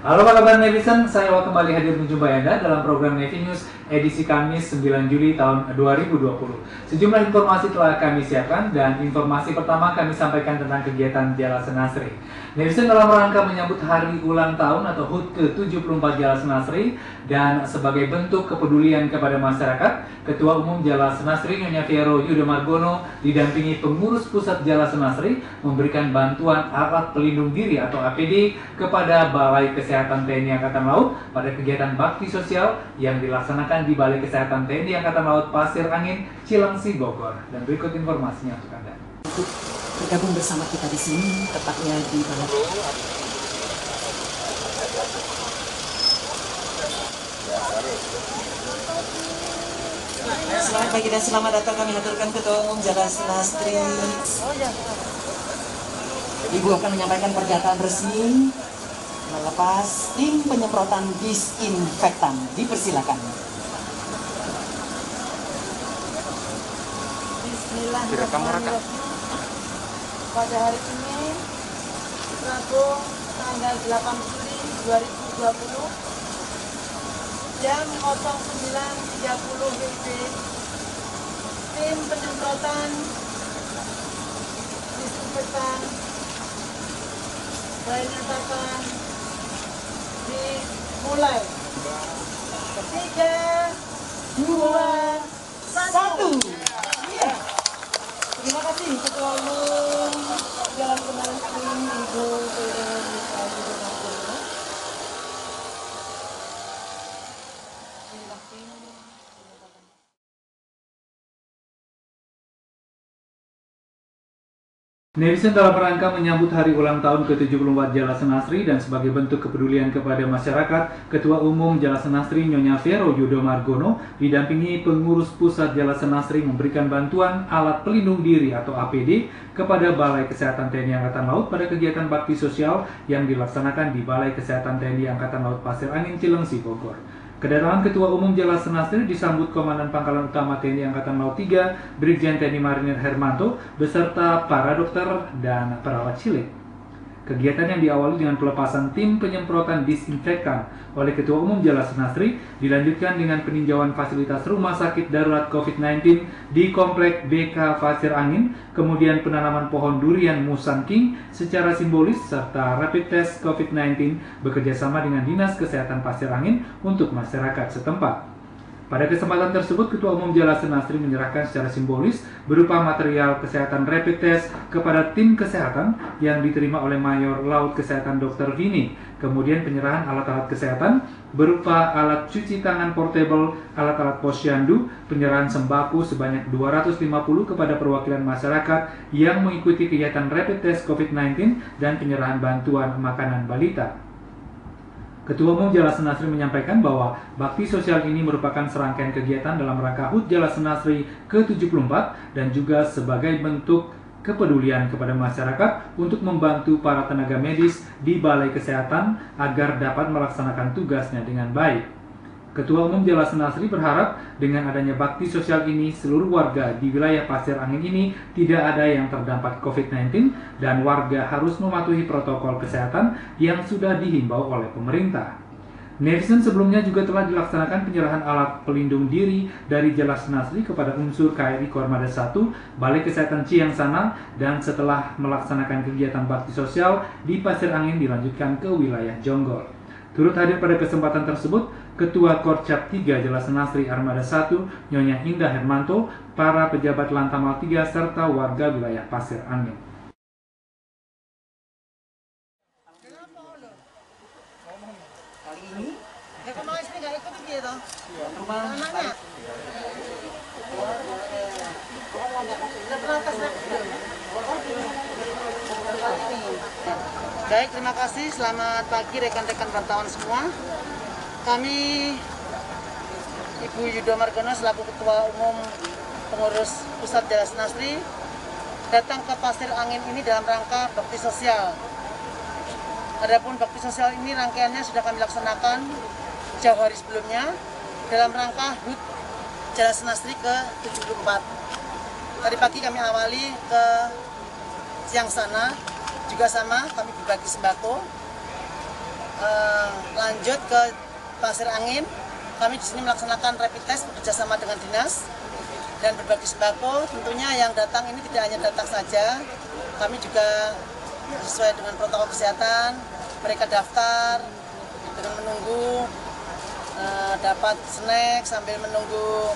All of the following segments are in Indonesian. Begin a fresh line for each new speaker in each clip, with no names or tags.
Halo apa kabar netizen, saya kembali hadir menjumpai Anda dalam program Nevi News edisi Kamis 9 Juli tahun 2020. Sejumlah informasi telah kami siapkan dan informasi pertama kami sampaikan tentang kegiatan Jala Senasri. Netizen dalam rangka menyambut hari ulang tahun atau HUT ke-74 Jala Senasri dan sebagai bentuk kepedulian kepada masyarakat, Ketua Umum Jala Senasri Nyonya Vero Yudo Margono didampingi pengurus pusat Jala Senasri memberikan bantuan alat pelindung diri atau APD kepada Balai Kesehatan TNI Angkatan Laut pada kegiatan bakti sosial yang dilaksanakan di Balai Kesehatan TNI Angkatan Laut Pasir Angin, Cilengsi, Bogor. Dan berikut informasinya untuk Anda.
Untuk bergabung bersama kita di sini, tepatnya di Balai. Selamat pagi dan selamat datang, kami haturkan Ketua Umum Jala Senasri. Ibu akan menyampaikan pernyataan resmi melepas tim penyemprotan disinfektan. Dipersilakan.
Bismillahirrahmanirrahim. Pada hari ini, Rabu tanggal 8 Juli 2020, jam 09.30 WIB, tim penyemprotan disinfektan saya nyatakan dimulai. 3, 2, 1. Terima kasih Ketua Umum Jalan Senasri Ibu Veronika Yudo Margono.
Netizen dalam rangka menyambut hari ulang tahun ke-74 Jala Senasri dan sebagai bentuk kepedulian kepada masyarakat, Ketua Umum Jala Senasri Nyonya Vero Yudo Margono didampingi pengurus pusat Jala Senasri memberikan bantuan alat pelindung diri atau APD kepada Balai Kesehatan TNI Angkatan Laut pada kegiatan bakti sosial yang dilaksanakan di Balai Kesehatan TNI Angkatan Laut Pasir Angin, Cilengsi, Bogor. Kedatangan Ketua Umum Jala Senasri disambut Komandan Pangkalan Utama TNI Angkatan Laut 3, Brigjen TNI Marinir Hermanto, beserta para dokter dan perawat cilik. Kegiatan yang diawali dengan pelepasan tim penyemprotan disinfektan oleh Ketua Umum Jala Senasri dilanjutkan dengan peninjauan fasilitas Rumah Sakit Darurat COVID-19 di Komplek BK Pasir Angin, kemudian penanaman pohon durian Musang King secara simbolis serta rapid test COVID-19 bekerjasama dengan Dinas Kesehatan Pasir Angin untuk masyarakat setempat. Pada kesempatan tersebut, Ketua Umum Jala Senasri menyerahkan secara simbolis berupa material kesehatan rapid test kepada tim kesehatan yang diterima oleh Mayor Laut Kesehatan Dr. Vini. Kemudian penyerahan alat-alat kesehatan berupa alat cuci tangan portable, alat-alat posyandu, penyerahan sembako sebanyak 250 kepada perwakilan masyarakat yang mengikuti kegiatan rapid test COVID-19 dan penyerahan bantuan makanan balita. Ketua Umum Jala Senasri menyampaikan bahwa bakti sosial ini merupakan serangkaian kegiatan dalam rangka HUT Jala Senasri ke-74 dan juga sebagai bentuk kepedulian kepada masyarakat untuk membantu para tenaga medis di Balai Kesehatan agar dapat melaksanakan tugasnya dengan baik. Ketua Umum Jala Senasri berharap dengan adanya bakti sosial ini seluruh warga di wilayah Pasir Angin ini tidak ada yang terdampak COVID-19 dan warga harus mematuhi protokol kesehatan yang sudah dihimbau oleh pemerintah. Netizen sebelumnya juga telah dilaksanakan penyerahan alat pelindung diri dari Jala Senasri kepada unsur KRI Kormada 1, Balai Kesehatan Ciangsana, dan setelah melaksanakan kegiatan bakti sosial di Pasir Angin dilanjutkan ke wilayah Jonggol. Turut hadir pada kesempatan tersebut, Ketua Korcap 3 Jala Senasri Armada 1, Nyonya Indah Hermanto, para pejabat Lantamal 3, serta warga wilayah Pasir Angin.
Kali ini,
Baik, terima kasih. Selamat pagi rekan-rekan wartawan semua. Kami Ibu Yudo Margono selaku Ketua Umum Pengurus Pusat Jala Senasri datang ke Pasir Angin ini dalam rangka bakti sosial. Adapun bakti sosial ini rangkaiannya sudah kami laksanakan jauh hari sebelumnya dalam rangka HUT Jala Senasri ke-74. Tadi pagi kami awali ke Ciangsana, juga sama kami berbagi sembako lanjut ke Pasir Angin. Kami di sini melaksanakan rapid test bekerjasama dengan dinas dan berbagi sembako. Tentunya yang datang ini tidak hanya datang saja, kami juga sesuai dengan protokol kesehatan. Mereka daftar dengan menunggu dapat snack sambil menunggu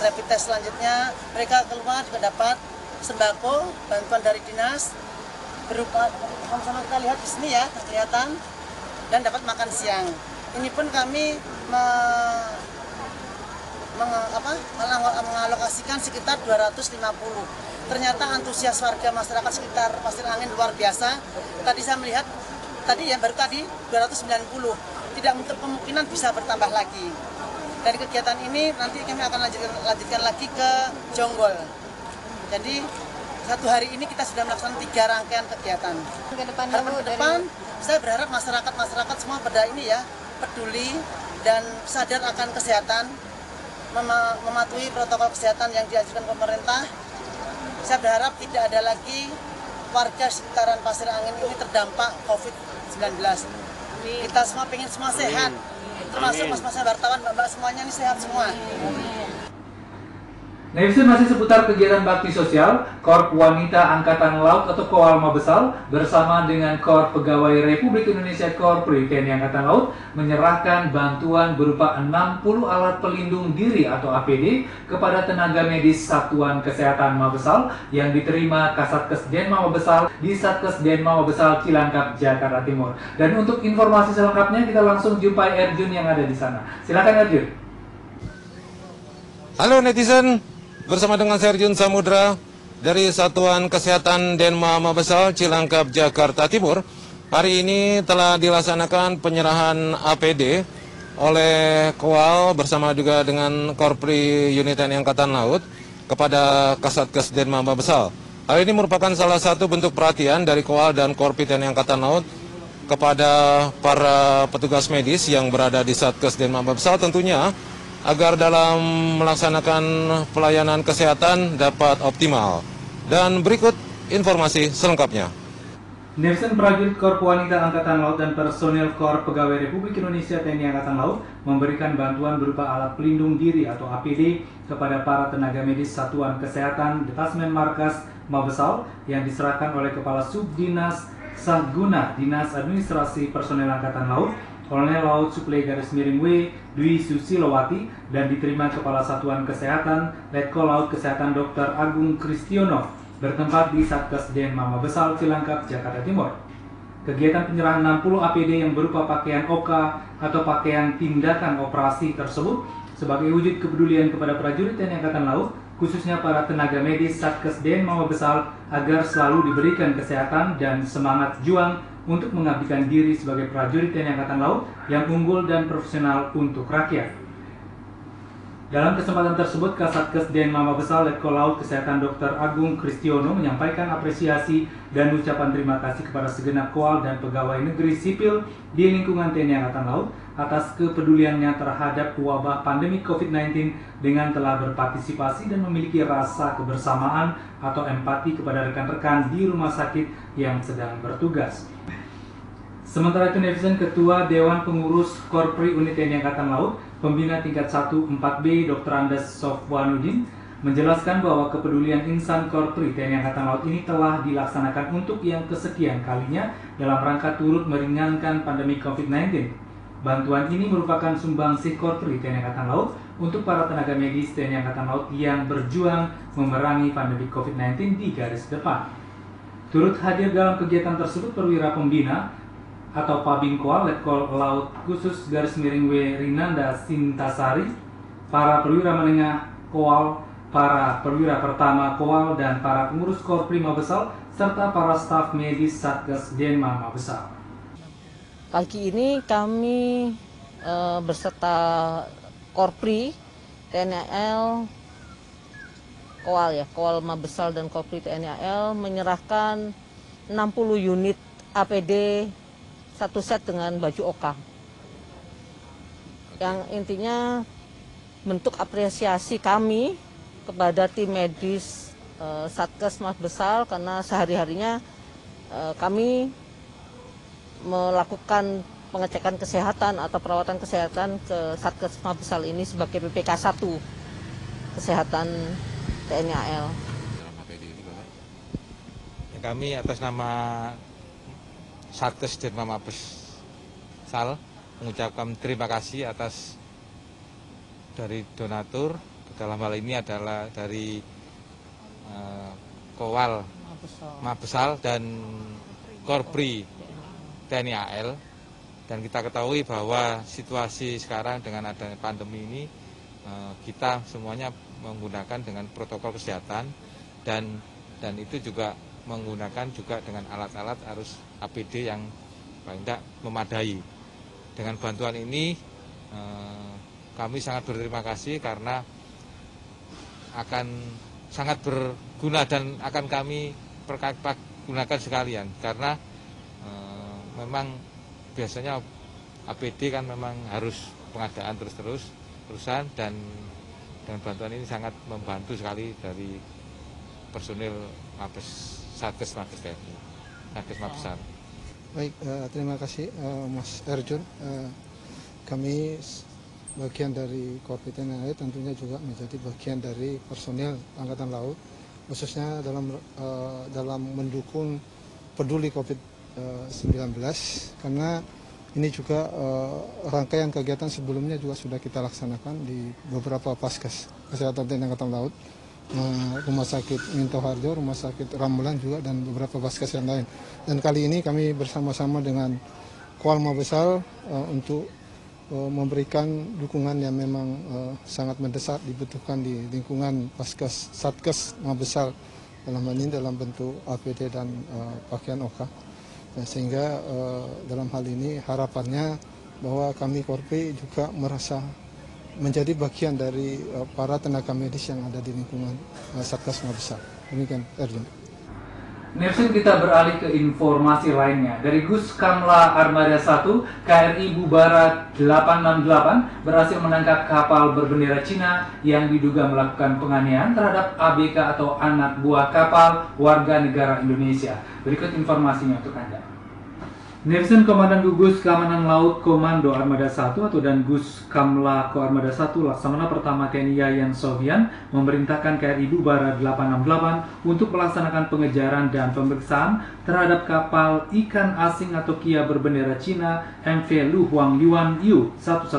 rapid test selanjutnya. Mereka keluar juga dapat sembako, bantuan dari dinas berupa sama-sama kita lihat di sini ya, kelihatan, dan dapat makan siang. Ini pun kami mengalokasikan sekitar 250. Ternyata antusias warga masyarakat sekitar Pasir Angin luar biasa. Tadi saya melihat, baru tadi 290. Tidak untuk kemungkinan bisa bertambah lagi. Dari kegiatan ini nanti kami akan lanjutkan lagi ke Jonggol. Jadi satu hari ini kita sudah melaksanakan 3 rangkaian kegiatan. Harapan ke depan, saya berharap masyarakat semua pada ini ya, peduli dan sadar akan kesehatan, mematuhi protokol kesehatan yang dianjurkan pemerintah. Saya berharap tidak ada lagi warga sekitaran Pasir Angin ini terdampak COVID-19. Kita semua pengen semua sehat, termasuk mas-mas wartawan, mbak-mbak semuanya ini sehat semua.
Netizen masih seputar kegiatan bakti sosial, Korp Wanita Angkatan Laut atau KOWAL Mabesal bersama dengan Korp Pegawai Republik Indonesia Korpri TNI Angkatan Laut menyerahkan bantuan berupa 60 alat pelindung diri atau APD kepada tenaga medis Satuan Kesehatan Mabesal yang diterima Kasatgas Denma Mabesal di Satgas Denma Mabesal Cilangkap, Jakarta Timur. Dan untuk informasi selengkapnya kita langsung jumpai Erjun yang ada di sana. Silakan Erjun.
Halo netizen, bersama dengan Serjun Samudra dari Satuan Kesehatan Denma Mabesal Cilangkap, Jakarta Timur. Hari ini telah dilaksanakan penyerahan APD oleh KOWAL bersama juga dengan Korpri Unit TNI Angkatan Laut kepada Kasatgas Denma Mabesal. Hal ini merupakan salah satu bentuk perhatian dari KOWAL dan Korpri TNI Angkatan Laut kepada para petugas medis yang berada di Satgas Denma Mabesal tentunya agar dalam melaksanakan pelayanan kesehatan dapat optimal. Dan berikut informasi selengkapnya.
Netizen prajurit Korp Wanita Angkatan Laut dan personil Korp Pegawai Republik Indonesia TNI Angkatan Laut memberikan bantuan berupa alat pelindung diri atau APD kepada para tenaga medis Satuan Kesehatan Detasmen Markas Mabesal yang diserahkan oleh Kepala Subdinas Sahguna Dinas Administrasi Personel Angkatan Laut Kolonel Laut Suplai Garis Miring W. Dwi Susilowati dan diterima Kepala Satuan Kesehatan Letkol Laut Kesehatan Dr. Agung Kristiono bertempat di Satgas Denma Mabesal Cilangkap, Jakarta Timur. Kegiatan penyerahan 60 APD yang berupa pakaian OK atau pakaian tindakan operasi tersebut sebagai wujud kepedulian kepada prajurit TNI Angkatan Laut, khususnya para tenaga medis Satgas Denma Mabesal agar selalu diberikan kesehatan dan semangat juang untuk mengabdikan diri sebagai prajurit TNI Angkatan Laut yang unggul dan profesional untuk rakyat. Dalam kesempatan tersebut, Kasatgas Denma Mabesal Letkol Laut Kesehatan Dr. Agung Kristiono menyampaikan apresiasi dan ucapan terima kasih kepada segenap KOWAL dan pegawai negeri sipil di lingkungan TNI Angkatan Laut atas kepeduliannya terhadap wabah pandemi COVID-19 dengan telah berpartisipasi dan memiliki rasa kebersamaan atau empati kepada rekan-rekan di rumah sakit yang sedang bertugas. Sementara itu, netizen Ketua Dewan Pengurus Korpri Unit TNI Angkatan Laut, Pembina tingkat 1-4B Dr. Andes Sofwanuddin menjelaskan bahwa kepedulian insan Korpri TNI Angkatan Laut ini telah dilaksanakan untuk yang kesekian kalinya dalam rangka turut meringankan pandemi COVID-19. Bantuan ini merupakan sumbangsih Korpri TNI Angkatan Laut untuk para tenaga medis TNI Angkatan Laut yang berjuang memerangi pandemi COVID-19 di garis depan. Turut hadir dalam kegiatan tersebut perwira pembina atau Pabin KOWAL Letkol Laut Khusus Garis Miring W. Rinanda Sintasari, para perwira menengah KOWAL, para perwira pertama KOWAL, dan para pengurus Korpri Mabesal, serta para staf medis Satgas Denma Mabesal.
Pagi ini kami beserta Korpri, TNI AL, KOWAL KOWAL Mabesal dan Korpri TNI AL menyerahkan 60 unit APD satu set dengan baju OK. Yang intinya bentuk apresiasi kami kepada tim medis Satgas Mabesal karena sehari-harinya kami melakukan pengecekan kesehatan atau perawatan kesehatan ke Satgas Mabesal ini sebagai PPK 1 Kesehatan TNI AL.
Kami atas nama Satgas Denma Mabesal mengucapkan terima kasih atas dari donatur, dalam hal ini adalah dari Kowal Mabesal dan Korpri TNI AL. Dan kita ketahui bahwa situasi sekarang dengan adanya pandemi ini, kita semuanya menggunakan dengan protokol kesehatan dan itu juga menggunakan juga dengan alat-alat harus APD yang paling tidak memadai. Dengan bantuan ini kami sangat berterima kasih karena akan sangat berguna dan akan kami gunakan sekalian karena memang biasanya APD kan memang harus pengadaan terusan dan dengan bantuan ini sangat membantu sekali dari personil Satgas Mabes TNI, Satgas Mabesal.
Baik, terima kasih Mas Erjun. Kami bagian dari Korps TNI AL tentunya juga menjadi bagian dari personil Angkatan Laut, khususnya dalam mendukung peduli COVID-19 karena ini juga rangkaian kegiatan sebelumnya juga sudah kita laksanakan di beberapa Paskes Kesehatan TNI Angkatan Laut, Rumah Sakit Minto Harjo, Rumah Sakit Ramelan juga dan beberapa Paskes yang lain. Dan kali ini kami bersama-sama dengan Kowal Mabesal untuk memberikan dukungan yang memang sangat mendesak dibutuhkan di lingkungan Paskes Satgas Mabesal dalam hal ini dalam bentuk APD dan pakaian OKA. Sehingga dalam hal ini harapannya bahwa kami Korpi juga merasa menjadi bagian dari para tenaga medis yang ada di lingkungan Satgas Mabesal. Demikian, Erjun.
Nefsin, kita beralih ke informasi lainnya. Dari Gus Kamla Armada 1, KRI Bubara 868 berhasil menangkap kapal berbendera Cina yang diduga melakukan penganiayaan terhadap ABK atau anak buah kapal warga negara Indonesia. Berikut informasinya untuk Anda. Nefsin, Komandan Gugus Keamanan Laut Komando Armada 1 atau dan Gus Kamla Ko Armada 1 Laksamana Pertama TNI Yayan Sofian memerintahkan KRI Bubara 868 untuk melaksanakan pengejaran dan pemeriksaan terhadap kapal ikan asing atau Kia berbendera Cina MV Lu Huang Yuan Yu 118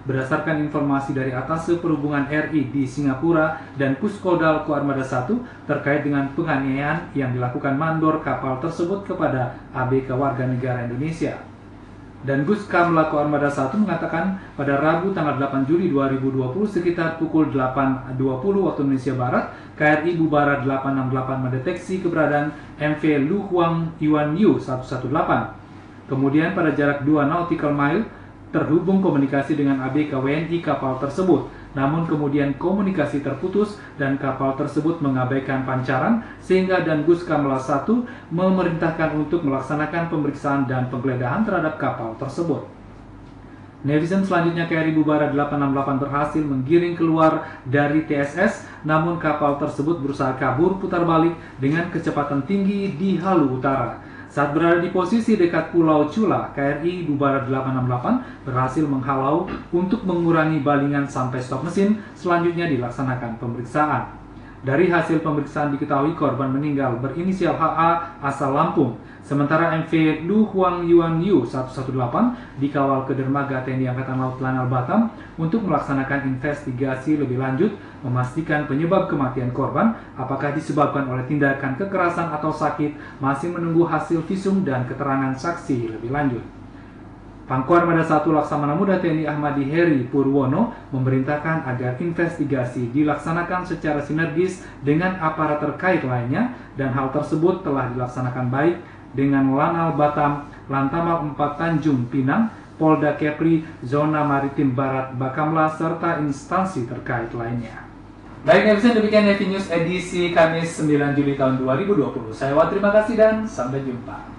berdasarkan informasi dari Atase Perhubungan RI di Singapura dan Puskodal Ko Armada 1 terkait dengan penganiayaan yang dilakukan mandor kapal tersebut kepada ABK warga negara Indonesia. Dan Gus Kamla Ko Armada 1 mengatakan pada Rabu tanggal 8 Juli 2020 sekitar pukul 8.20 waktu Indonesia Barat, KRI Bubara 868 mendeteksi keberadaan MV Lu Huang Yuan Yu 118. Kemudian pada jarak 2 nautical mile terhubung komunikasi dengan ABK WNI kapal tersebut. Namun kemudian komunikasi terputus dan kapal tersebut mengabaikan pancaran sehingga dan Gus Kamla 1 memerintahkan untuk melaksanakan pemeriksaan dan penggeledahan terhadap kapal tersebut. Netizen selanjutnya KRI Bubara 868 berhasil menggiring keluar dari TSS, namun kapal tersebut berusaha kabur putar balik dengan kecepatan tinggi di halu utara. Saat berada di posisi dekat Pulau Cula, KRI Bubara 868 berhasil menghalau untuk mengurangi balingan sampai stop mesin, selanjutnya dilaksanakan pemeriksaan. Dari hasil pemeriksaan diketahui korban meninggal berinisial HA asal Lampung, sementara MV Lu Huang Yuan Yu 118 dikawal ke dermaga TNI Angkatan Laut Lanal Batam untuk melaksanakan investigasi lebih lanjut, memastikan penyebab kematian korban, apakah disebabkan oleh tindakan kekerasan atau sakit, masih menunggu hasil visum dan keterangan saksi lebih lanjut. Pangko Armada 1 Laksamana Muda TNI Ahmadi Heri Purwono memerintahkan agar investigasi dilaksanakan secara sinergis dengan aparat terkait lainnya dan hal tersebut telah dilaksanakan baik dengan Lanal Batam, Lantamal 4 Tanjung Pinang, Polda Kepri, Zona Maritim Barat Bakamla, serta instansi terkait lainnya. Baik, demikian Nevi News edisi Kamis 9 Juli tahun 2020. Saya terima kasih dan sampai jumpa.